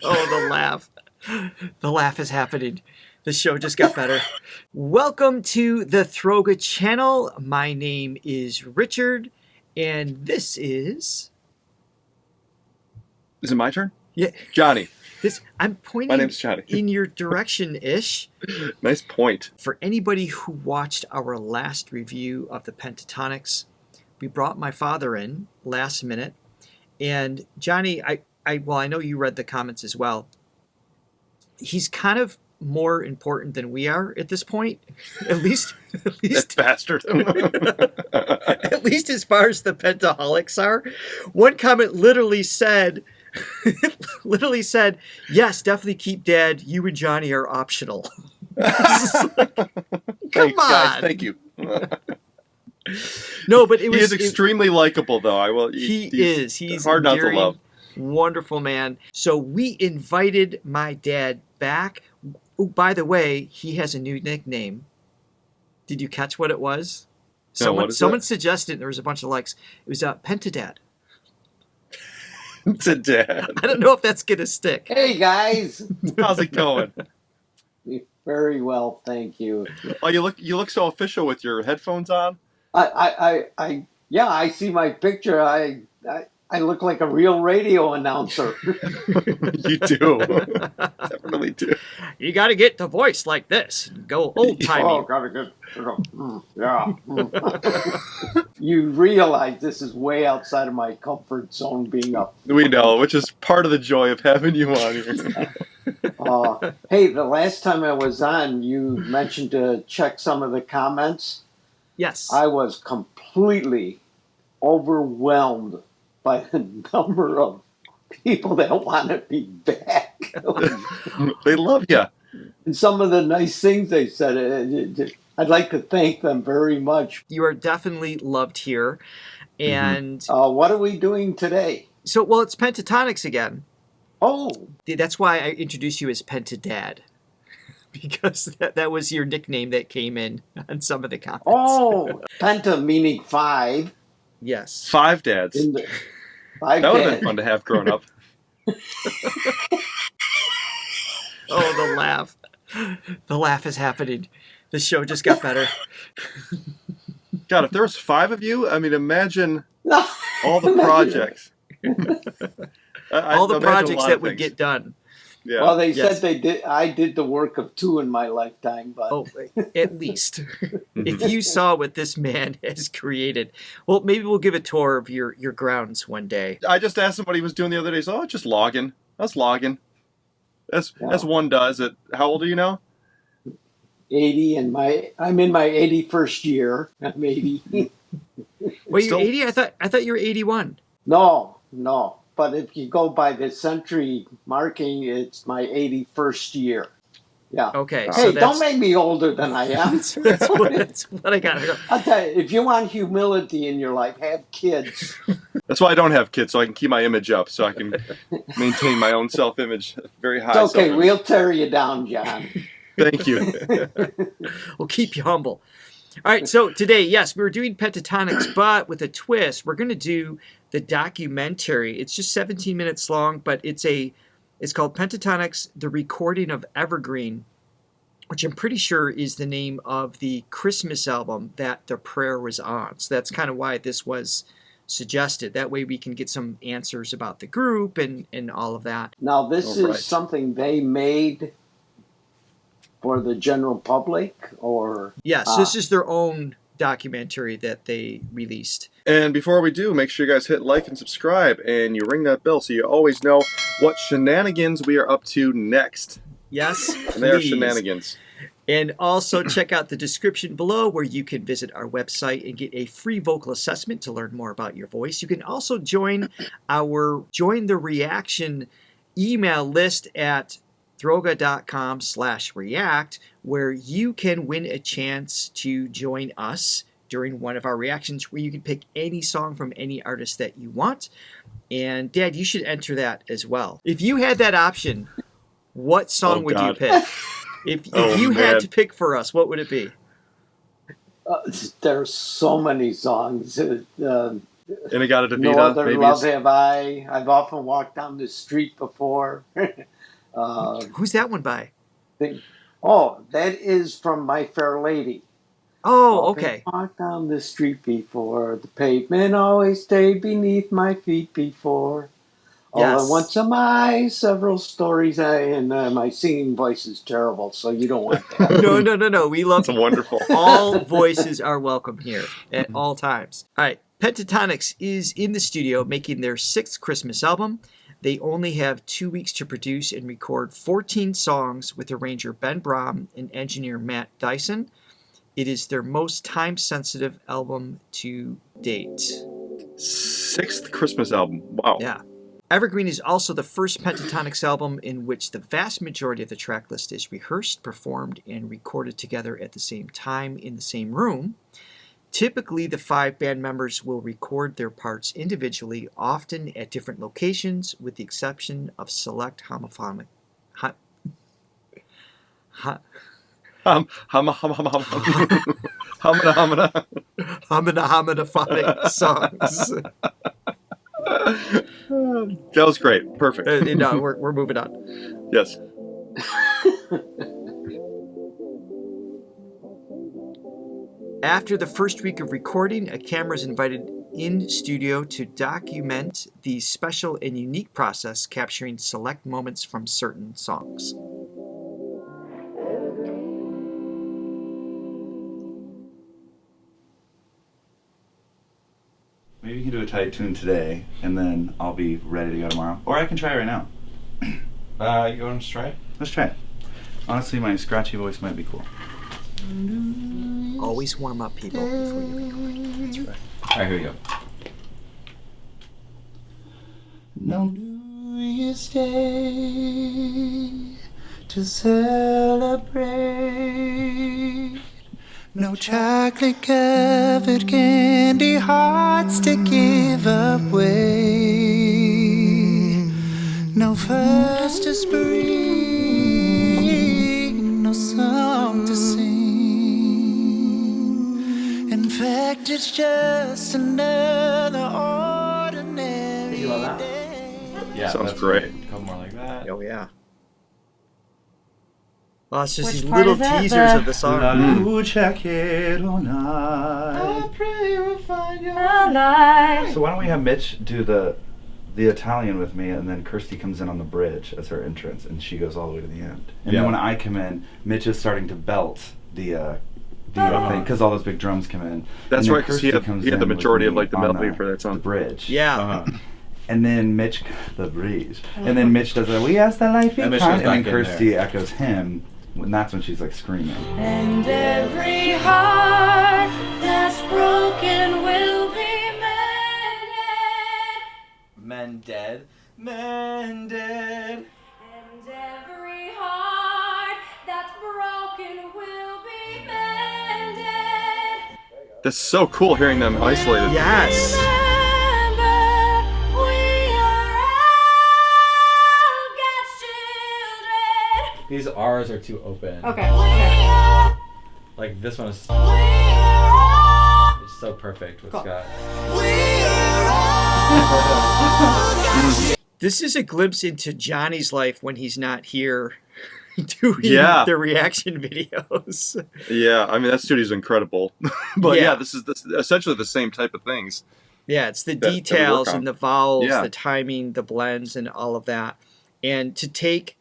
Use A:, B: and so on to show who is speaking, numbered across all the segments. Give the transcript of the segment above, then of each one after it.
A: Oh, the laugh. The laugh is happening. The show just got better. Welcome to the Throga channel. My name is Richard, and this is...
B: Is it my turn?
A: Yeah,
B: Johnny.
A: I'm
B: My
A: pointing
B: name's Johnny.
A: in your direction-ish.
B: Nice point.
A: For anybody who watched our last review of the Pentatonix, we brought my father in last minute. And Johnny, I know you read the comments as well. He's kind of more important than we are at this point. At least
B: That bastard.
A: at least as far as the Pentaholics are. One comment literally said, yes, definitely keep Dad. You and Johnny are optional. Like, come on.
B: Guys, thank you.
A: No, but it was...
B: He is extremely likable, though. I will.
A: He's
B: hard not to
A: endearing,
B: love.
A: wonderful man. So we invited my dad back. Oh, by the way, he has a new nickname. Did you catch what it was?
B: No, what is
A: Someone
B: it?
A: suggested, and there was a bunch of likes. It was Pentadad.
B: To Dad.
A: I don't know if that's gonna stick.
C: Hey guys,
B: How's it going?
C: very well, thank you.
B: Oh, you look so official with your headphones on.
C: I see my picture. I look like a real radio announcer.
B: You do. Definitely do.
A: You got to get the voice like this. Go old timey.
C: Oh, gotta get, yeah. You realize this is way outside of my comfort zone. Being up.
B: We know, which is part of the joy of having you on here.
C: Hey, the last time I was on, you mentioned to check some of the comments.
A: Yes.
C: I was completely overwhelmed by the number of people that want to be back.
B: They love you.
C: And some of the nice things they said. I'd like to thank them very much.
A: You are definitely loved here. And
C: What are we doing today?
A: so, well, it's Pentatonix again.
C: Oh,
A: That's why I introduced you as Pentadad. Because that was your nickname that came in on some of the comments.
C: Penta meaning five.
A: Yes.
B: 5 dads.
C: Five
B: That would have
C: dads.
B: been fun to have growing up.
A: Oh, the laugh. The laugh is happening. The show just got better.
B: God, if there was 5 of you, I mean, imagine
C: No.
B: all the projects.
A: All the
B: imagine a
A: projects
B: lot
A: that
B: of
A: would
B: things.
A: get done.
B: Yeah.
C: Well, they
A: Yes.
C: said they did. I did the work of 2 in my lifetime, but
A: Oh, at least. If you saw what this man has created. Well, maybe we'll give a tour of your grounds one day.
B: I just asked him what he was doing the other day. He's just logging. I was logging. As one does. How old are you now?
C: 80, and I'm in my 81st year. I'm 80.
A: Wait,
B: Still-
A: you're 80? I thought you were 81.
C: No. But if you go by the century marking, it's my 81st year. Yeah.
A: Okay.
C: Hey,
A: So
C: don't make me older than I am.
A: that's what I got.
C: I'll tell you, if you want humility in your life, have kids.
B: That's why I don't have kids, so I can keep my image up, so I can maintain my own self-image, very high
C: It's okay.
B: self-image.
C: We'll tear you down, John.
B: Thank you.
A: We'll keep you humble. All right, so today, yes, we were doing Pentatonix, but with a twist. We're going to do the documentary. It's just 17 minutes long, but it's called Pentatonix, The Recording of Evergreen, which I'm pretty sure is the name of the Christmas album that The Prayer was on. So that's kind of why this was suggested. That way we can get some answers about the group and all of that.
C: Now, this
B: All right.
C: is something they made for the general public, or
A: Yes, this is their own documentary that they released.
B: And before we do, make sure you guys hit like and subscribe, and you ring that bell so you always know what shenanigans we are up to next.
A: Yes,
B: And they are
A: please.
B: shenanigans.
A: And also check out the description below where you can visit our website and get a free vocal assessment to learn more about your voice. You can also join the reaction email list at throga.com/react, where you can win a chance to join us during one of our reactions, where you can pick any song from any artist that you want. And Dad, you should enter that as well. If you had that option, what song would you
B: God.
A: pick? If you
B: man.
A: had to pick for us, what would it be?
C: there's so many songs.
B: Inagata
C: No
B: Devita,
C: Other
B: maybe
C: Love Have I. I've often walked down the street before.
A: Who's that one by?
C: That is from My Fair Lady.
A: Oh,
C: Often
A: okay.
C: walked down the street before. The pavement always stayed beneath my feet before. All at
A: Yes.
C: once am I, several stories, and my singing voice is terrible, so you don't want that.
A: No. We love
B: it's wonderful.
A: all voices are welcome here at all times. All right, Pentatonix is in the studio making their 6th Christmas album. They only have 2 weeks to produce and record 14 songs with arranger Ben Bram and engineer Matt Dyson. It is their most time-sensitive album to date.
B: 6th Christmas album. Wow.
A: Yeah. Evergreen is also the first Pentatonix album in which the vast majority of the track list is rehearsed, performed, and recorded together at the same time in the same room. Typically, the 5 band members will record their parts individually, often at different locations, with the exception of select homophonic songs.
B: That was great. Perfect.
A: No, we're moving on.
B: Yes.
A: After the first week of recording, a camera is invited in studio to document the special and unique process, capturing select moments from certain songs.
D: Maybe you can do a tight tune today, and then I'll be ready to go tomorrow. Or I can try right now.
E: You want to try?
D: Let's try it. Honestly, my scratchy voice might be cool.
A: Always warm up, people, before you record.
E: That's right. All right, here we go.
D: No New Year's Day to celebrate. No chocolate covered candy hearts to give away. No first of spring, no song to sing. In fact, it's just another ordinary
C: You love that?
D: day.
E: Yeah,
B: Sounds
E: that's
B: great.
E: A couple more like that.
A: Oh, yeah. Well, it's just
F: Which
A: these
F: part
A: little
F: is that?
A: teasers
F: The-
A: of the song.
D: Check it or not.
E: pray you will find your
F: Alive.
D: So why don't we have Mitch do the Italian with me, and then Kirsty comes in on the bridge as her entrance, and she goes all the way to the end. And
E: Yeah.
D: then when I come in, Mitch is starting to belt the thing, because all those big drums come in.
B: That's
D: And then
B: right, because he
D: Kirsty
B: had
D: comes
B: the
D: in
B: majority
D: with
B: of
D: me
B: like the
D: on
B: melody for that
D: the
B: song.
D: bridge.
A: Yeah.
E: Uh-huh.
D: And then Mitch, the bridge. And then Mitch does a "We ask the life
E: And
D: in
E: Mitch
D: kind,"
E: goes
D: and then
E: back in
D: Kirsty echoes him. And that's when she's like screaming.
F: And every heart that's broken will be mended.
E: Mended.
F: And every heart that's broken will be mended.
B: That's so cool hearing them isolated.
A: Yes.
F: Remember, we are all God's children.
E: These R's are too open.
F: Okay. Okay.
E: Like this one is
F: We are all.
E: it's so perfect with
F: Cool.
E: Scott.
A: This is a glimpse into Johnny's life when he's not here doing
B: Yeah.
A: the reaction videos.
B: Yeah, I mean that studio's incredible. But
A: Yeah.
B: yeah, this is essentially the same type of things.
A: Yeah, it's the
B: That we
A: details
B: work on.
A: and the vowels,
B: Yeah.
A: the timing, the blends, and all of that. And to take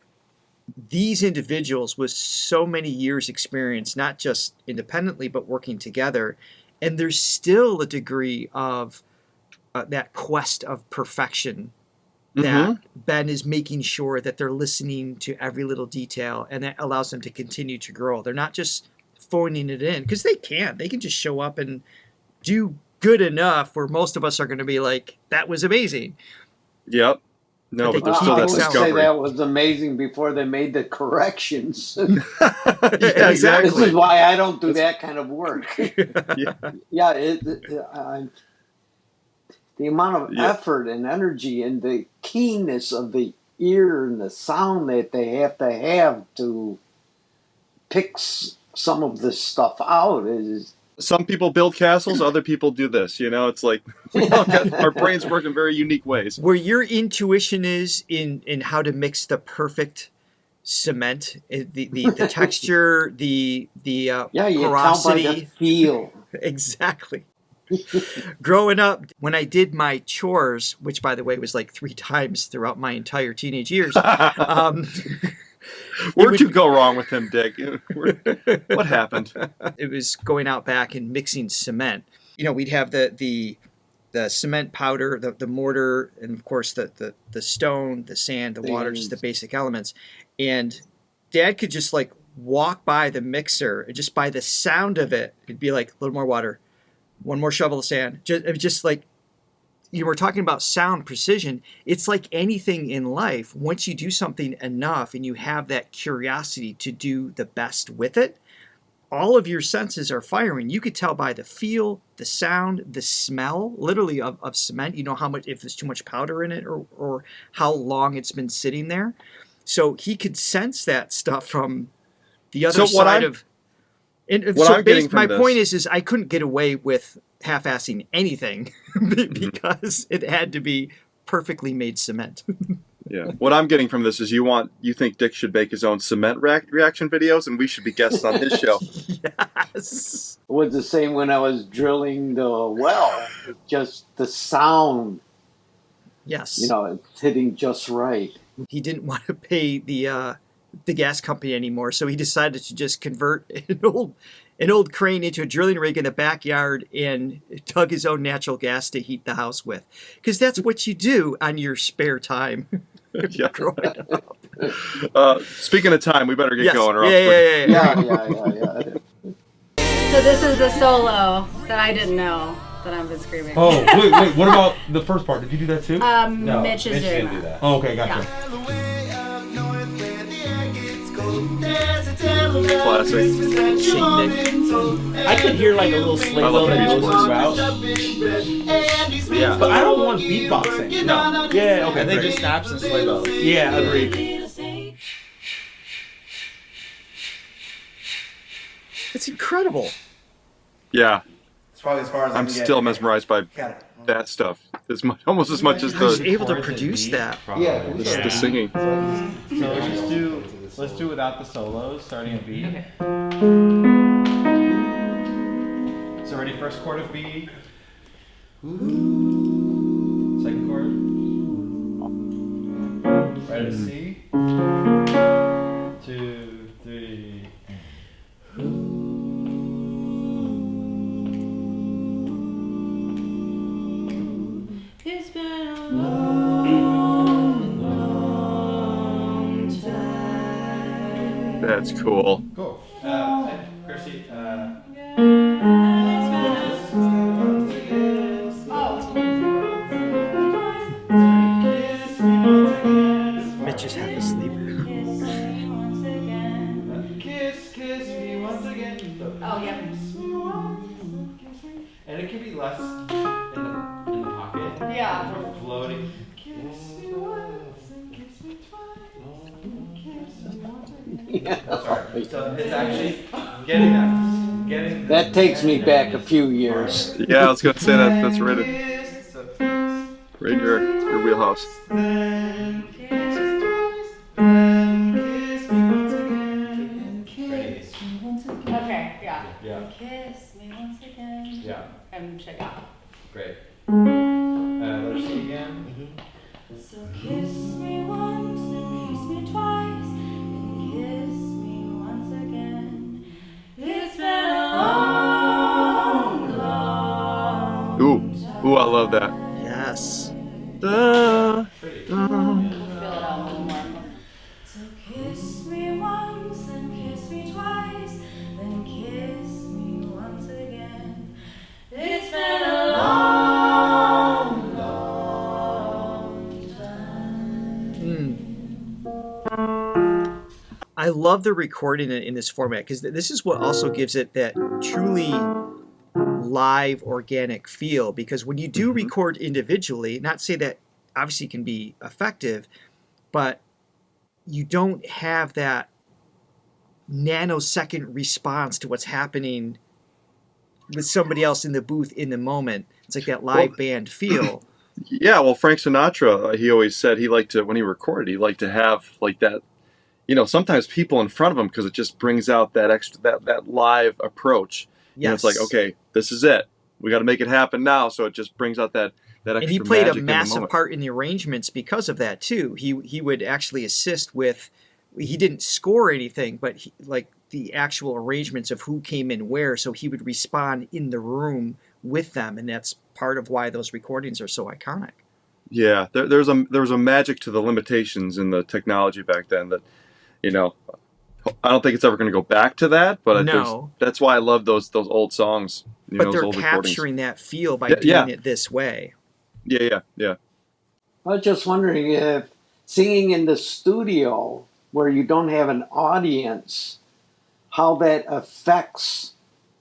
A: these individuals with so many years experience, not just independently, but working together, and there's still a degree of that quest of perfection that Ben is making sure that they're listening to every little detail, and that allows them to continue to grow. They're not just phoning it in, because they can just show up and do good enough where most of us are going to be like, that was amazing.
B: Yep. No,
A: But
B: but there's
A: they
B: still
A: keep
B: that
C: I would say
B: discovery.
C: that was amazing before they made the corrections.
B: Yeah,
C: This
B: exactly.
C: is why I don't do that kind of work.
B: Yeah.
C: Yeah, the amount of
B: Yeah.
C: effort and energy and the keenness of the ear and the sound that they have to pick some of this stuff out is
B: some people build castles, other people do this. You know, it's like we all got, our brains work in very unique ways.
A: Where your intuition is in how to mix the perfect cement, the texture, the
C: Yeah, you
A: porosity.
C: tell by the feel.
A: Exactly. Growing up, when I did my chores, which by the way was like 3 times throughout my entire teenage years,
B: Where'd you go wrong with him, Dick? What happened?
A: it was going out back and mixing cement. You know, we'd have the cement powder, the mortar, and of course the stone, the sand, the water, just the basic elements. And Dad could just like walk by the mixer, and just by the sound of it, it'd be like a little more water, one more shovel of sand. Just like, you were talking about sound precision. It's like anything in life. Once you do something enough and you have that curiosity to do the best with it, all of your senses are firing. You could tell by the feel, the sound, the smell, literally of cement. You know how much, if there's too much powder in it, or how long it's been sitting there. So he could sense that stuff from the other side of. And
B: what
A: so
B: I'm getting from
A: my
B: this-
A: point is I couldn't get away with half-assing anything because it had to be perfectly made cement.
B: Yeah. What I'm getting from this is you think Dick should make his own cement reaction videos, and we should be guests on his show.
A: Yes.
C: It was the same when I was drilling the well. Just the sound,
A: Yes.
C: you know, it's hitting just right.
A: He didn't want to pay the gas company anymore, so he decided to just convert an old crane into a drilling rig in the backyard and dug his own natural gas to heat the house with, because that's what you do on your spare time.
B: Yeah.
A: Growing up.
B: Speaking of time, we better get
A: Yes.
B: going. Or else
A: Yeah.
C: Yeah.
F: So this is the solo that I didn't know that I've been screaming.
G: Oh, wait, what about the first part? Did you do that too?
E: No,
F: Mitch is doing
E: didn't do
F: that.
E: that.
G: Oh, okay, gotcha.
B: Classic.
G: I could hear like a little sleigh
B: I love
G: that
B: the
G: goes
B: Beach
G: throughout.
E: Yeah.
G: But I don't want beatboxing.
E: No.
G: Yeah, okay.
E: I think
G: great.
E: just snaps and sleigh bells.
G: Yeah, agreed.
A: It's incredible.
B: Yeah.
D: It's probably as far as
B: I'm still mesmerized by that stuff. Almost as much as
A: I was
B: the
A: able to produce that.
B: the singing.
E: So let's do without the solos, starting at B.
F: Okay.
E: So ready, first chord of B. Second chord. Right at C. 2, 3.
F: It's been a long, long time.
B: That's cool.
E: Cool. Kirsty,
A: Mitch is half asleep.
E: kiss me once again.
F: Oh, yeah.
E: And it can be less in the pocket.
F: Yeah.
E: We're floating. Kiss me once and kiss me twice. Kiss me once again. Sorry. So it's actually getting that.
C: That takes me back a few years.
B: Yeah, I was gonna say that's right
E: Right
B: in your wheelhouse.
F: Okay, yeah.
E: Yeah.
F: Kiss me once again.
E: Yeah.
F: And check out.
E: Great. Let's see again.
F: So kiss me once and kiss me twice and kiss me once again. It's been a long, long
B: Ooh, I love that.
A: Yes.
E: Pretty.
F: Feel it out a little more. So kiss me once and kiss me twice, then kiss me once again. It's been a long, long time.
A: I love the recording in this format, because this is what also gives it that truly live organic feel. Because when you do record individually, not to say that obviously can be effective, but you don't have that nanosecond response to what's happening with somebody else in the booth in the moment. It's like that live band feel.
B: Yeah, well, Frank Sinatra, he always said he liked to, when he recorded, he liked to have like that, sometimes people in front of him because it just brings out that extra, that live approach.
A: Yes.
B: It's like, okay, this is it. We got to make it happen now. So it just brings out that extra.
A: And he played a
B: magic
A: massive part in the arrangements because of that too. He would actually assist with. He didn't score anything, but like the actual arrangements of who came in where. So he would respond in the room with them, and that's part of why those recordings are so iconic.
B: Yeah, there was a magic to the limitations in the technology back then that, I don't think it's ever going to go back to that. But that's why I love those old songs.
A: But they're capturing that feel by doing it this way.
B: Yeah.
C: I was just wondering if singing in the studio where you don't have an audience, how that affects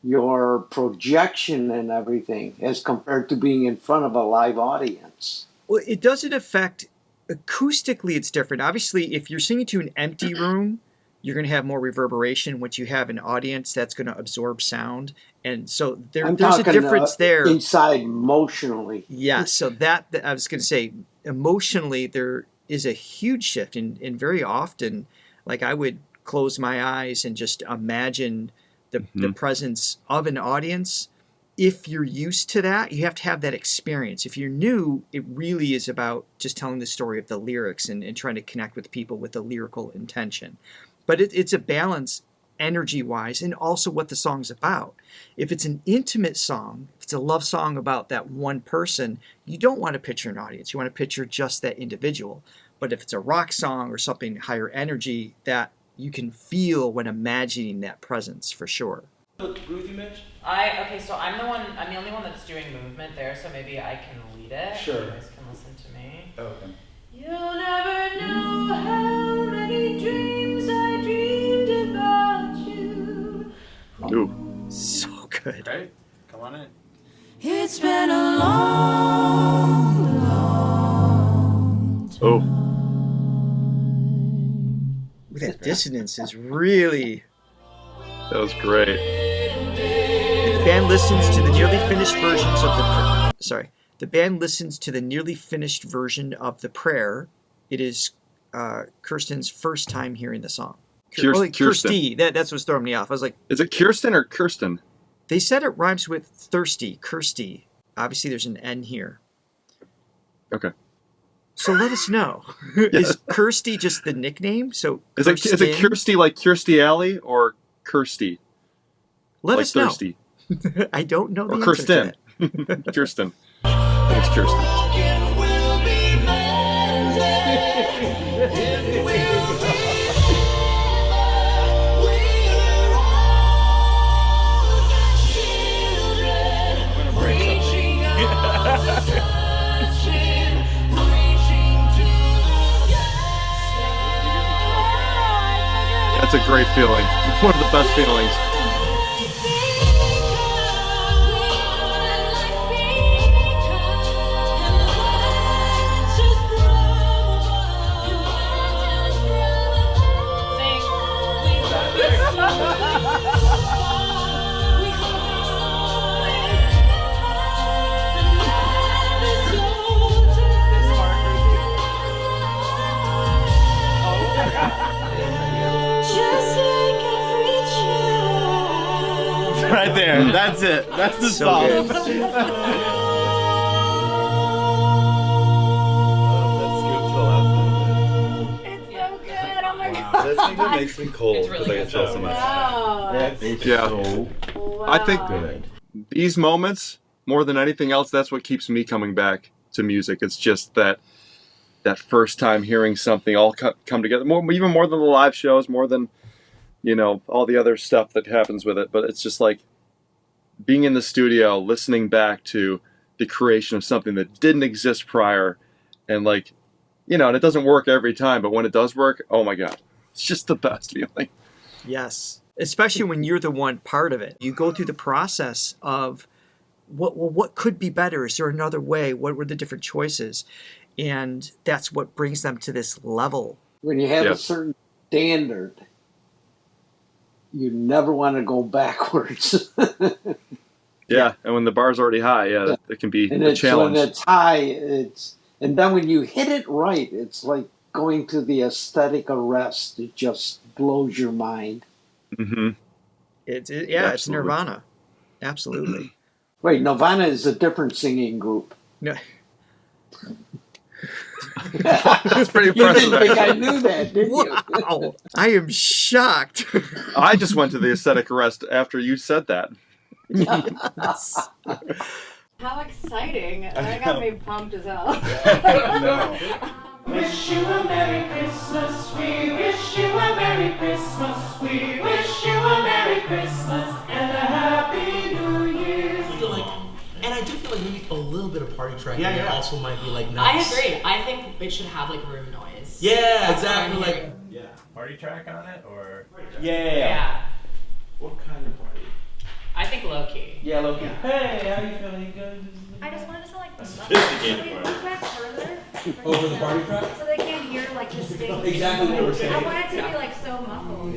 C: your projection and everything as compared to being in front of a live audience.
A: Well, it doesn't affect acoustically. It's different. Obviously, if you're singing to an empty room, you're going to have more reverberation. Once you have an audience, that's going to absorb sound. And so there's a difference there.
C: Inside emotionally.
A: Yeah, so that I was going to say, emotionally, there is a huge shift. And very often, like I would close my eyes and just imagine the presence of an audience. If you're used to that, you have to have that experience. If you're new, it really is about just telling the story of the lyrics and trying to connect with people with a lyrical intention. But it's a balance energy-wise and also what the song's about. If it's an intimate song, if it's a love song about that one person, you don't want to picture an audience. You want to picture just that individual. But if it's a rock song or something higher energy, that you can feel when imagining that presence for sure.
E: Ruthie Mitch?
F: So I'm the only one that's doing movement there, so maybe I can lead it.
E: Sure.
F: You guys can listen to me.
E: Oh, okay.
F: You'll never know how many dreams I dreamed about you.
B: Ooh.
A: So good.
E: Right? Come on in.
F: It's been a long, long time.
B: Oh.
A: That dissonance is really...
B: That was great.
A: The band listens to the nearly finished versions of the band listens to the nearly finished version of the prayer. It is Kirsten's first time hearing the song.
B: Kirsten.
A: Kirsty. That's what's throwing me off. I was like,
B: is it Kirsten or Kirsten?
A: They said it rhymes with thirsty, Kirsty. Obviously, there's an N here.
B: Okay.
A: So let us know. Is Kirsty just the nickname? So
B: is it Kirsty like Kirstie Alley or Kirsty?
A: Let
B: like
A: us know.
B: Thirsty.
A: I don't know the
B: Or
A: answer
B: Kirsten.
A: to that.
B: Kirsten. I think it's Kirsten. That's a great feeling. One of the best feelings.
G: Right there. That's it. That's the
A: So
G: song.
A: good.
F: It's so good. Oh my god.
D: This thing that makes me cold
F: It's
D: because
F: really
D: I
F: good.
D: get chills in my stomach.
F: Wow.
G: That is
B: Yeah.
G: so
B: I think
G: good.
B: these moments, more than anything else, that's what keeps me coming back to music. It's just that first time hearing something all come together, even more than the live shows, more than all the other stuff that happens with it. But it's just like being in the studio, listening back to the creation of something that didn't exist prior, and and it doesn't work every time, but when it does work, oh my god, it's just the best feeling.
A: Yes. Especially when you're the one part of it. You go through the process of what could be better? Is there another way? What were the different choices? And that's what brings them to this level.
C: When you have a certain standard, you never want to go backwards.
B: Yeah, and when the bar's already high, it can be
C: And
B: a
C: it's
B: challenge.
C: when it's high, and then when you hit it right, it's like going to the aesthetic arrest. It just blows your mind.
B: Mm-hmm.
A: It's
B: Absolutely.
A: Nirvana. Absolutely.
C: Wait, Nirvana is a different singing group.
A: No.
B: That's pretty
C: You
B: impressive.
C: didn't think I
B: actually.
C: knew that, did you?
A: Wow. I am shocked.
B: I just went to the aesthetic arrest after you said that.
F: How exciting. That got me pumped as hell.
E: Wish you a Merry Christmas, we wish you a Merry Christmas, we wish you a Merry Christmas and a Happy New Year.
G: I feel like, and I do feel like maybe a little bit of party track also might be like
H: I
G: nice.
H: agree. I think it should have like room noise.
G: Yeah,
H: That's what
G: exactly.
H: I'm
G: Like,
H: hearing.
I: Yeah. Party track on it or?
H: Yeah.
I: What kind of party?
H: I think low key.
G: yeah, Loki.
I: Hey, how you feeling? You good?
F: I just wanted to sound like
I: Sophisticated
F: Should we
I: party.
F: move back further?
G: Over the party track?
F: So they can't hear like distinct.
G: Exactly what we're saying.
F: I want it to be like so muffled.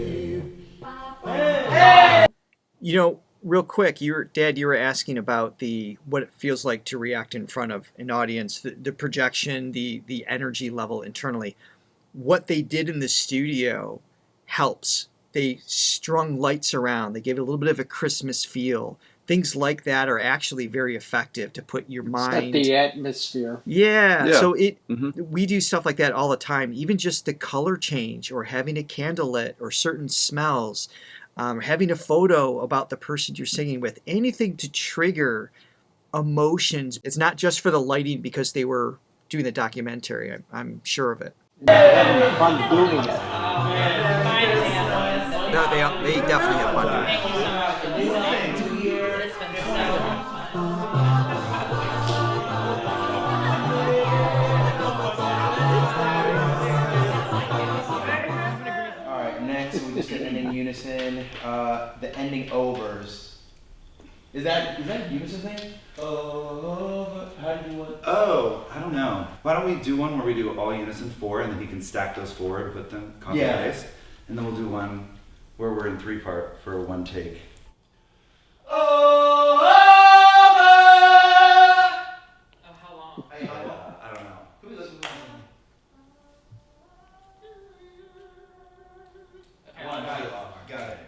A: You know, real quick, Dad, you were asking about what it feels like to react in front of an audience, the projection, the energy level internally. What they did in the studio helps. They strung lights around. They gave it a little bit of a Christmas feel. Things like that are actually very effective to put your
C: Set
A: mind.
C: the atmosphere.
A: Yeah.
B: Yeah.
A: So
B: Mhm.
A: we do stuff like that all the time. Even just the color change, or having a candle lit, or certain smells, having a photo about the person you're singing with. Anything to trigger emotions. It's not just for the lighting because they were doing the documentary. I'm sure of it.
C: Having fun doing it.
A: No, they definitely have fun doing it.
H: Thank you so much for listening. It's been so fun.
G: Alright, next we just get ending unison. The ending overs. Is that Unison's name? Over. How do you want?
D: Oh, I don't know. Why don't we do one where we do all unison 4 and then he can stack those 4 and put them copy
G: Yeah.
D: paste. And then we'll do one where we're in 3-part for one take.
H: Oh, how long?
D: I don't know. Can we listen to one?
H: Okay.
D: Got it.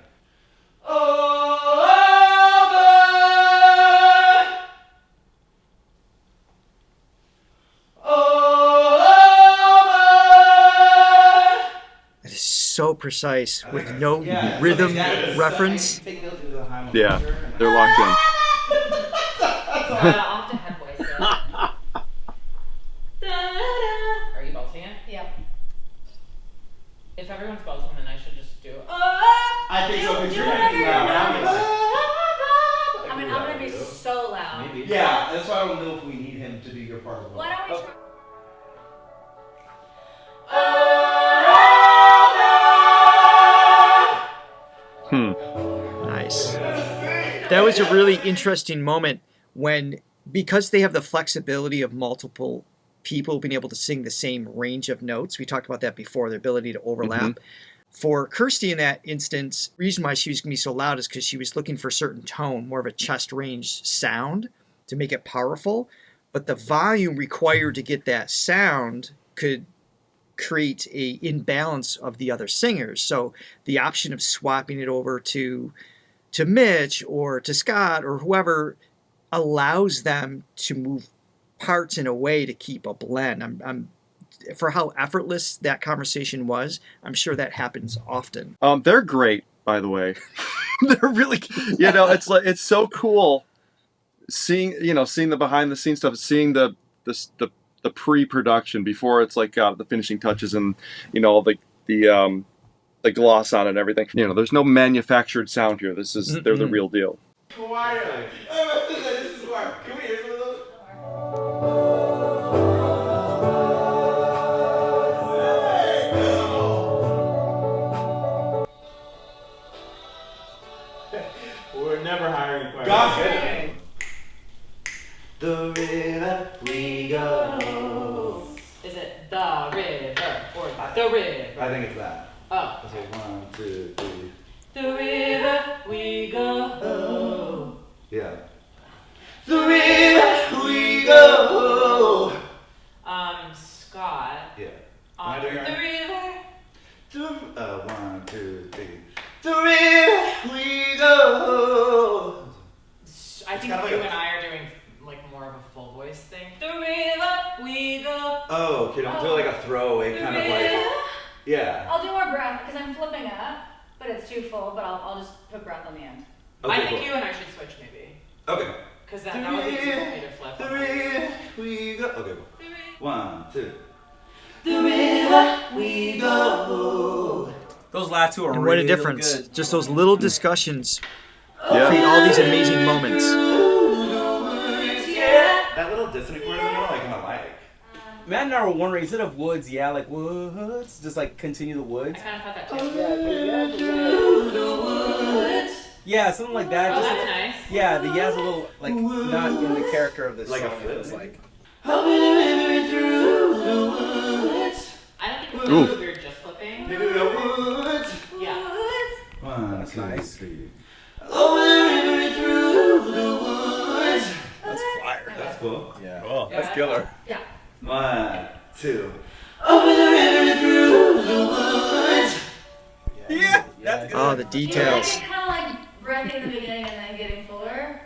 A: It is so precise with
D: think
A: no
G: Yeah,
A: rhythm
G: exactly.
A: reference.
G: Take those into the high
B: Yeah,
G: major and-
B: they're locked in.
H: I'll have to head voice it. Are you belting it?
F: Yep.
H: If everyone's belting, then I should just do.
G: I think so, because you're gonna be loud.
F: I mean, I'm gonna be so loud.
G: Maybe. Yeah, that's why I don't know if we need him to do your part of it.
F: Why don't we try?
A: Nice. That was a really interesting moment when, because they have the flexibility of multiple people being able to sing the same range of notes. We talked about that before, the ability to overlap. For Kirsty in that instance, the reason why she was going to be so loud is because she was looking for a certain tone, more of a chest range sound to make it powerful. But the volume required to get that sound could create a imbalance of the other singers. So the option of swapping it over to Mitch or to Scott or whoever allows them to move parts in a way to keep a blend. I'm for how effortless that conversation was, I'm sure that happens often.
B: They're great, by the way. They're really, it's like, it's so cool seeing the behind the scenes stuff, seeing the pre-production before it's like the finishing touches and the gloss on it and everything. There's no manufactured sound here. They're the real deal.
G: Choir. This is choir. Can we hear some of those?
I: We're never hiring choir.
G: Gotcha. The river we go.
H: Is it the river or the river?
G: I think it's that.
H: Oh.
G: Let's say 1, 2, 3.
H: The river we go.
G: Yeah. The river we go.
H: Scott.
D: Yeah.
H: On
D: Am I doing it
H: the
D: right?
H: river.
D: 1, 2, 3.
G: The river we go.
H: I think
D: kind of
H: you
D: like a-
H: and I are doing like more of a full voice thing. The river we go.
D: Oh, okay, don't do like a throwaway kind of like. Yeah.
F: I'll do more breath because I'm flipping up, but it's too full. But I'll just put breath on the end.
D: Okay,
H: I think
D: cool.
H: you and I should switch maybe.
D: Okay.
H: Because that would be easier for me to flip.
D: The river we go. Okay, cool. 1, 2.
G: The river we go.
E: Those last two are
A: And
E: really,
A: what a difference.
E: good.
A: Just those little discussions
B: Yeah.
A: create all these amazing moments.
D: That little dissonant chord in the middle, I kind of like.
E: Matt and I were wondering, instead of woods, yeah, like woods, just like continue the
H: I
E: woods.
H: kind of thought that too.
E: Yeah, something like that.
H: Oh,
E: Just
H: that's nice.
E: yeah, the yeah's a little like not in the character of this
D: Like a
E: song.
D: flip,
E: It's
D: maybe?
E: like
H: I don't think
B: Ooh.
H: we were just flipping.
D: Maybe we go woods.
H: Yeah.
D: 1,
E: That's
D: 2,
E: nice.
D: 3.
E: that's fire.
D: That's cool.
E: Yeah.
I: Oh,
H: Yeah.
I: that's killer.
F: Yeah.
D: 1, 2.
E: Yeah, that's good.
A: Oh, the
F: You
A: details.
F: make it kind of like breath in the beginning and then getting fuller.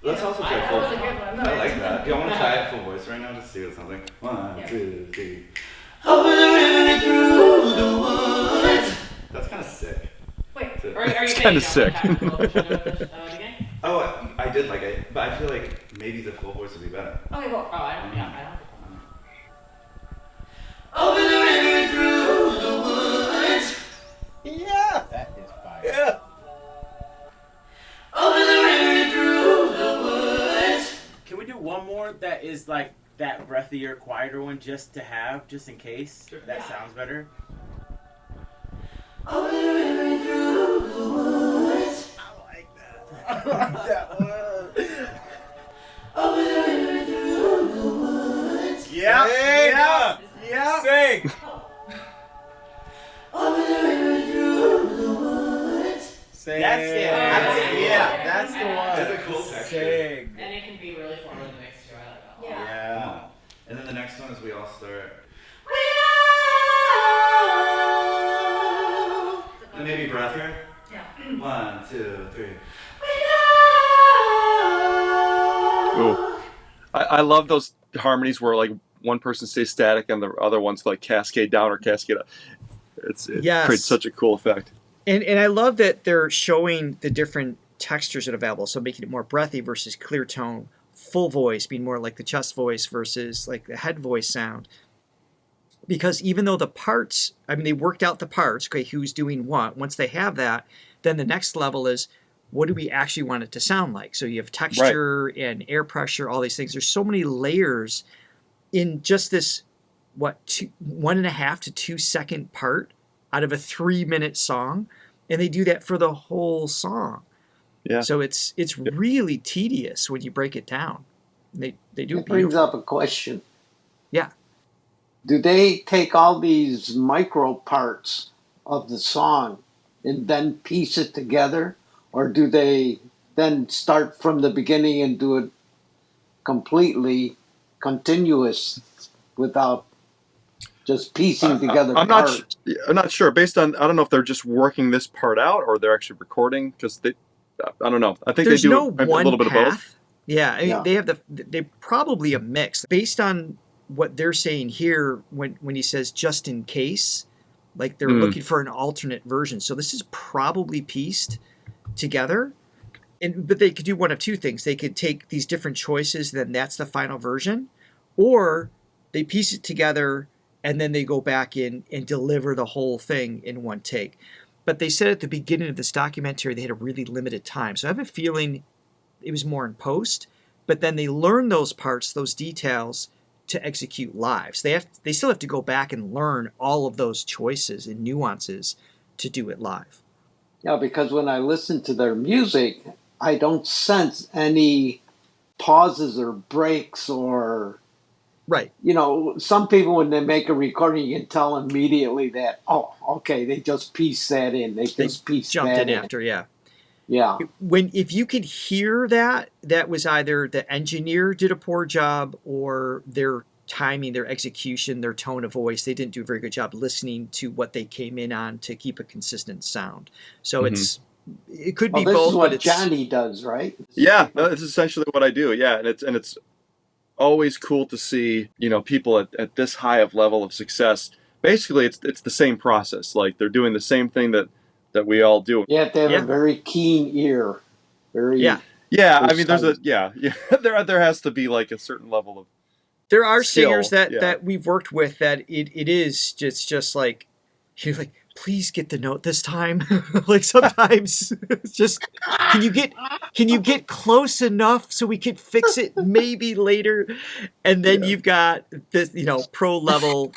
D: Let's also try
F: That
D: full.
F: was a good one.
D: I like that. Do you want to try it full voice right now? Just see what something. 1,
F: Yeah.
D: 2, 3. That's kind of sick.
F: Wait.
D: Too.
H: Or are you
B: It's
H: saying
B: kinda
H: you
B: sick.
H: don't have a version of it again?
D: Oh, I did like it, but I feel like maybe the full voice would be better.
F: Okay, cool.
H: Oh, I don't. Yeah, I don't.
E: Yeah.
I: That is fire.
E: Yeah. Can we do one more that is like that breathier, quieter one just to have, just in case? That
H: Yeah.
E: sounds better. I like that. I like that one. Yeah. Yeah. Yeah. Sing. Sing.
H: That's it.
E: Yeah, that's the one.
D: That's a cool texture.
E: Sing.
H: And it can be really fun in the mix too. I like that.
F: Yeah.
E: Yeah.
D: And then the next one is we all start. And maybe breath here.
F: Yeah.
D: 1, 2, 3.
B: Ooh. I love those harmonies where like one person stays static and the other one's like cascade down or cascade up. It
A: Yes.
B: creates such a cool effect.
A: And I love that they're showing the different textures that are available. So making it more breathy versus clear tone, full voice being more like the chest voice versus like the head voice sound. Because even though the parts, I mean, they worked out the parts, okay, who's doing what. Once they have that, then the next level is what do we actually want it to sound like? So you have texture and air pressure, all these things. There's so many layers in just this, 1.5 to 2 second part out of a 3-minute song. And they do that for the whole song.
B: Yeah.
A: So it's really tedious when you break it down. They do
C: It
A: it
C: brings
A: beautiful.
C: up a question.
A: Yeah.
C: Do they take all these micro parts of the song and then piece it together? Or do they then start from the beginning and do it completely continuous without just piecing together
B: I'm
C: parts?
B: not sure. Based on, I don't know if they're just working this part out or they're actually recording because they. I don't know. I think
A: There's
B: they do
A: no
B: a
A: one
B: little bit of both.
A: path. Yeah, I mean,
C: Yeah.
A: they probably a mix based on what they're saying here when he says just in case, like they're looking for an alternate version. So this is probably pieced together. But they could do one of two things. They could take these different choices, then that's the final version, or they piece it together and then they go back in and deliver the whole thing in one take. But they said at the beginning of this documentary they had a really limited time. So I have a feeling it was more in post, but then they learn those parts, those details to execute live. So they still have to go back and learn all of those choices and nuances to do it live.
C: Yeah, because when I listen to their music, I don't sense any pauses or breaks or,
A: Right.
C: you know, some people when they make a recording, you can tell immediately that, oh, okay, they just pieced that in. They just pieced
A: Jumped
C: that
A: in after, yeah.
C: Yeah.
A: If you could hear that was either the engineer did a poor job or their timing, their execution, their tone of voice. They didn't do a very good job listening to what they came in on to keep a consistent sound. So it could be
C: this
A: both.
C: is what
A: but it's,
C: Johnny does, right?
B: Yeah, no, this is essentially what I do. Yeah, and it's always cool to see, people at this high of level of success. Basically, it's the same process. Like they're doing the same thing that we all do.
C: You have to have a very keen ear.
B: Yeah. I mean, there's there has to be like a certain level of.
A: There are
B: skill.
A: singers that we've worked with that it is just like you're like, please get the note this time. Like sometimes it's just can you get close enough so we can fix it maybe later, and then you've got this pro level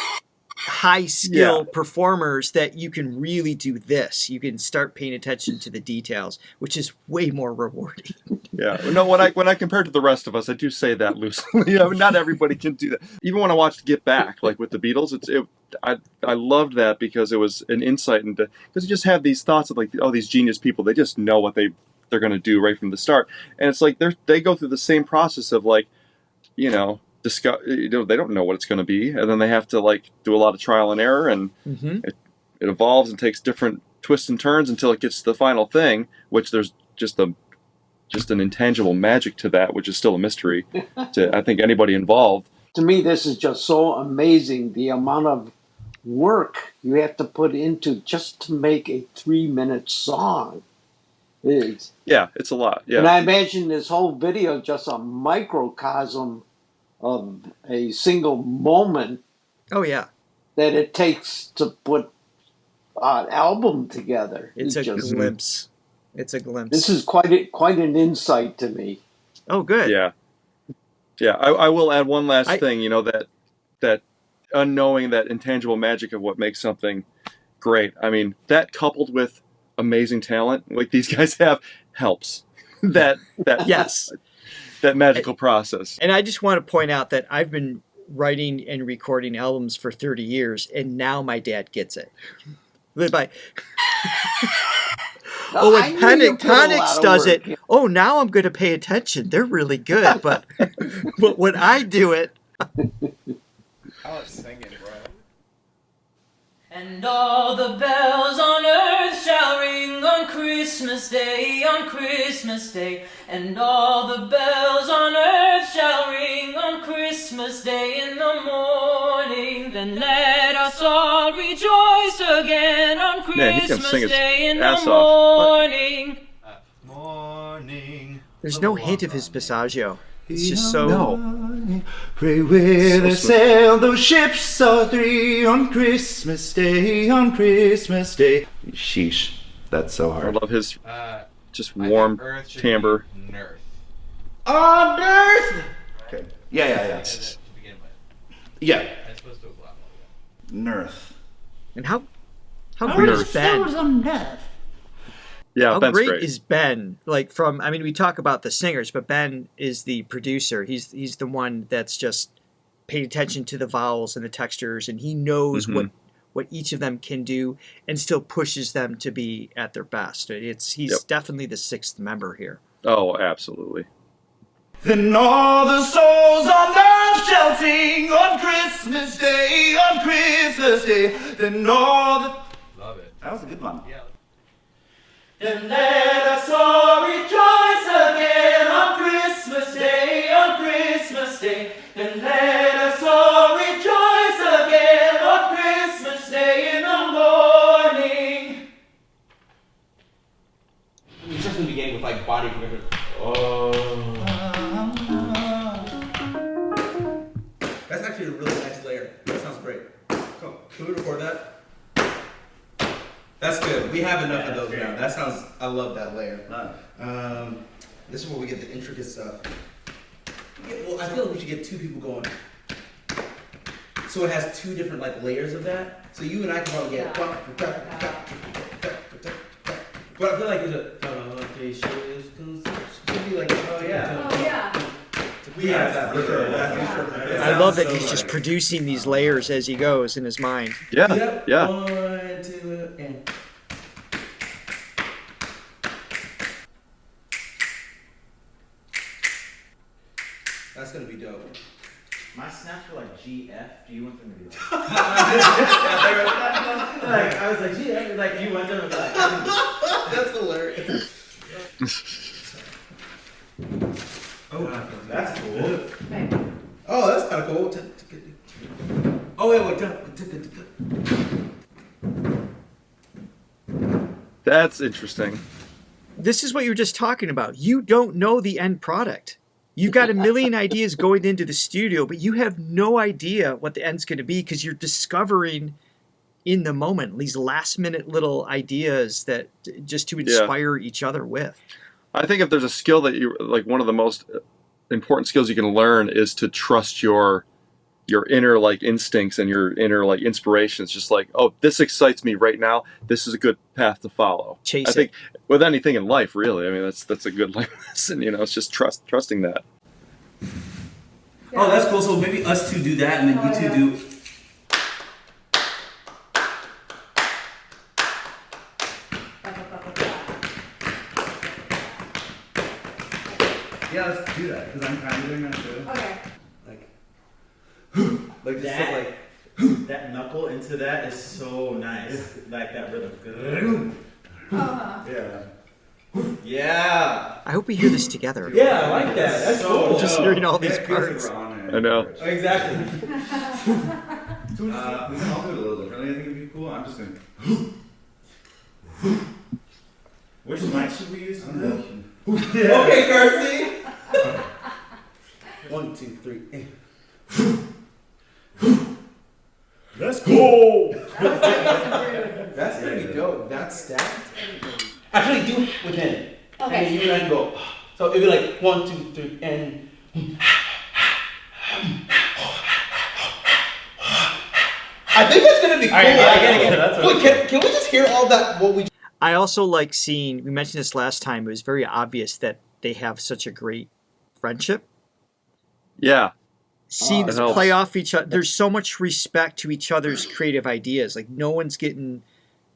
A: high skill performers that you can really do this. You can start paying attention to the details, which is way more rewarding.
B: Yeah. No, when I compare to the rest of us, I do say that loosely. I mean, not everybody can do that. Even when I watched Get Back, like with the Beatles, I loved that because it was an insight into, because you just have these thoughts of like, oh, these genius people, they just know what they're going to do right from the start. And it's like they go through the same process of like, they don't know what it's going to be, and then they have to like do a lot of trial and error, and it evolves and takes different twists and turns until it gets to the final thing, which there's just an intangible magic to that, which is still a mystery to I think anybody involved.
C: To me, this is just so amazing, the amount of work you have to put into just to make a 3-minute song. It's
B: a lot. Yeah,
C: and I imagine this whole video is just a microcosm of a single moment.
A: Oh yeah,
C: that it takes to put an album together.
A: It's a glimpse. It's a glimpse.
C: This is quite an insight to me.
A: Oh, good.
B: Yeah. I will add one last thing. That unknowing, that intangible magic of what makes something great. I mean, that coupled with amazing talent like these guys have helps. That
A: yes.
B: That magical process.
A: And I just want to point out that I've been writing and recording albums for 30 years, and now my dad gets it. When Pentatonix does it, now I'm going to pay attention. They're really good, but when I do it...
G: I was singing, bro.
F: And all the bells on earth shall ring on Christmas Day, on Christmas Day. And all the bells on earth shall ring on Christmas Day in the morning. Then let us all rejoice again on Christmas Day in the morning.
G: Morning.
A: There's no hint of his passagio. It's just so...
D: No. Pray with us sail those ships all three on Christmas Day, on Christmas Day. Sheesh. That's so hard.
B: I love his just warm timbre.
G: Nerth.
D: On Earth! Okay. Yeah. Yeah.
G: I'm supposed to apply.
D: Nerth.
A: And how great is Ben?
B: Yeah,
A: How
B: Ben's
A: great is Ben? Like we talk about the singers, but Ben is the producer. He's the one that's just paid attention to the vowels and the textures, and he knows what each of them can do, and still pushes them to be at their best. He's definitely the sixth member here.
B: Oh, absolutely.
D: Then all the souls on earth shall sing on Christmas Day, on Christmas Day. Then all the...
G: Love it.
D: That was a good one.
G: Yeah.
F: Then let us all rejoice again on Christmas Day, on Christmas Day. Then let us all rejoice again on Christmas Day in the morning.
G: It starts in the beginning with like body progression.
I: That's actually a really nice layer. That sounds great. Cool. Can we record that? That's good. We have enough of those now. I love that layer. This is where we get the intricate stuff. I feel like we should get two people going. So it has two different like layers of that. So you and I can probably get. But I feel like there's a. Should be like, oh yeah. We have that.
A: I love that he's just producing these layers as he goes in his mind.
B: Yeah.
I: 1, 2, and. That's gonna be dope.
G: My snaps were like GF. Do you want them to be like? Like I was like GF. Like you want them to be like.
I: That's hilarious.
G: Oh, that's cool.
I: Oh, that's kind of cool. Oh wait.
B: That's interesting.
A: This is what you were just talking about. You don't know the end product. You've got a million ideas going into the studio, but you have no idea what the end's going to be because you're discovering in the moment these last minute little ideas that just to inspire each other with.
B: I think if there's a skill that you like, one of the most important skills you can learn is to trust your inner like instincts and your inner like inspirations. Just like, oh, this excites me right now. This is a good path to follow.
A: Chase
B: I
A: it.
B: think with anything in life, really. I mean, that's a good life lesson. You know, it's just trusting that.
I: Oh, that's cool. So maybe us two do that, and then you two do.
D: Yeah, let's do that, because I'm kind of doing that too.
F: Okay.
D: Like just
G: That-
D: like,
G: That knuckle into that is so nice. Like that rhythm.
F: Uh-huh.
D: yeah.
G: Yeah.
A: I hope we hear this together.
G: Yeah, I like that. That's cool.
A: Just hearing all these
D: It feels like
A: parts.
D: we're on it.
B: I know.
G: Exactly.
D: We can all do it a little differently. I think it'd be cool. I'm just gonna.
G: Which mic should we use?
I: Okay, Garcia. 1, 2, 3.
D: Let's go!
I: That's gonna be dope. That's stacked. Actually, do it with him. And then you and I go. So it'd be like 1, 2, 3, and. I think that's gonna be cool.
G: All right, I gotta get it. That's what-
I: Wait, can we just hear all that? What we.
A: I also like seeing, we mentioned this last time, it was very obvious that they have such a great friendship.
B: Yeah.
A: Seeing
B: that
A: them
B: helps.
A: play off each other, there's so much respect to each other's creative ideas. Like no one's getting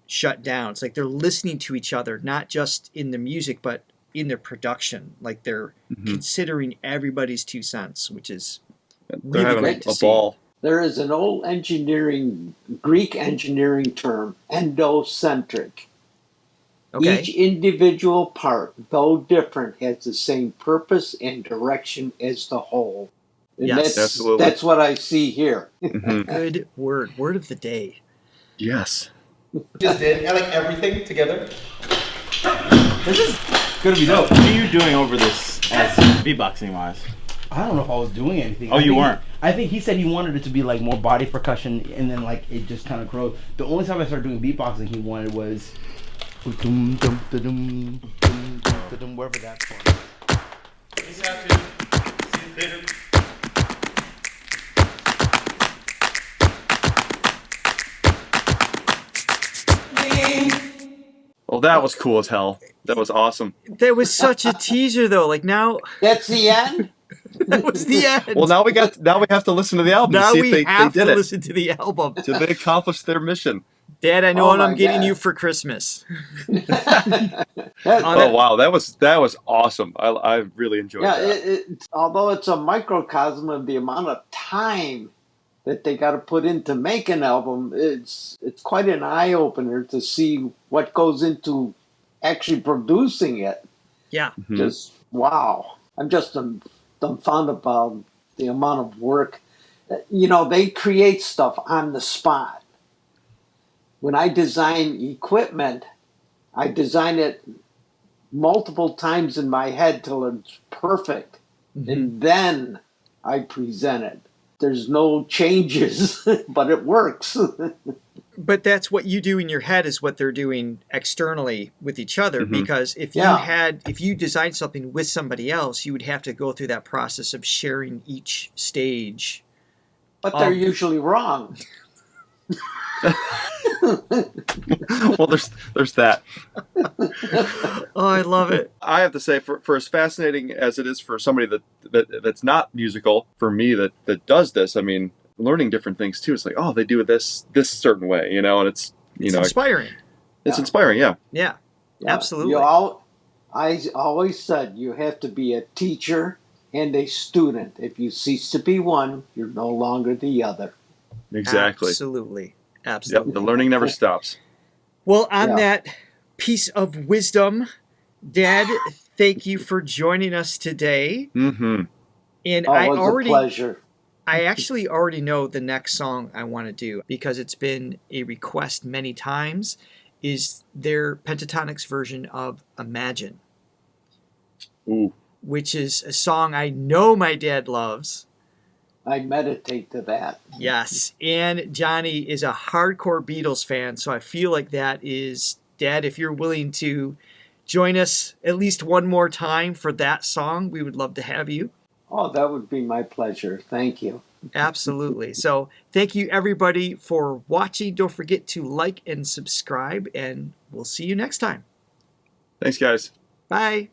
A: shut down. It's like they're listening to each other, not just in the music, but in their production. Like they're considering everybody's 2 cents, which is
B: They're
A: really
B: having
A: great to
B: a
A: see.
B: ball.
C: There is an old Greek engineering term, endocentric.
A: Okay.
C: Each individual part, though different, has the same purpose and direction as the whole. And
A: Yes.
B: Absolutely.
C: That's what I see here.
A: Good word. Word of the day.
B: Yes.
I: Just did. I like everything together.
G: This is gonna be dope. What are you doing over this as beatboxing wise?
J: I don't know if I was doing anything.
G: Oh, you weren't?
J: I think he said he wanted it to be like more body percussion, and then like it just kind of grows. The only time I started doing beatboxing, he wanted was wherever that's from.
B: Well, that was cool as hell. That was awesome.
A: That was such a teaser, though. Like now,
C: That's the end?
A: that was the end.
B: Well, now we have to listen to the album
A: now
B: to see
A: we
B: if they
A: have
B: did
A: to
B: it.
A: listen to the album.
B: Did they accomplish their mission?
A: Dad, I know
C: Oh
A: what I'm
C: my
A: getting
C: God.
A: you for Christmas.
B: Oh wow, that was awesome. I really enjoyed
C: Yeah,
B: that.
C: although it's a microcosm of the amount of time that they got to put in to make an album, it's quite an eye opener to see what goes into actually producing it.
A: Yeah.
C: Just wow! I'm just dumbfounded about the amount of work. You know, they create stuff on the spot. When I design equipment, I design it multiple times in my head till it's perfect, and then I present it. There's no changes, but it works.
A: But that's what you do in your head is what they're doing externally with each other. Because if you design something with somebody else, you would have to go through that process of sharing each stage.
C: But they're usually wrong.
B: Well, there's that.
A: Oh, I love it.
B: I have to say, for as fascinating as it is for somebody that's not musical, for me that does this, I mean, learning different things too. It's like, oh, they do it this certain way, you know, and it's
A: inspiring.
B: It's inspiring, yeah.
A: Yeah,
C: Yeah,
A: absolutely.
C: I always said you have to be a teacher and a student. If you cease to be one, you're no longer the other.
B: Exactly.
A: Absolutely.
B: Yep.
A: Absolutely.
B: The learning never stops.
A: Well, on
C: Yeah.
A: that piece of wisdom, Dad, thank you for joining us today.
B: Mm-hmm.
A: And
C: Oh, it was a pleasure.
A: I actually already know the next song I want to do because it's been a request many times, is their Pentatonix version of Imagine,
B: Ooh.
A: which is a song I know my dad loves.
C: I meditate to that.
A: Yes. And Johnny is a hardcore Beatles fan, so I feel like that is, Dad, if you're willing to join us at least one more time for that song, we would love to have you.
C: Oh, that would be my pleasure. Thank you.
A: Absolutely. So thank you, everybody, for watching. Don't forget to like and subscribe, and we'll see you next time.
B: Thanks, guys.
A: Bye.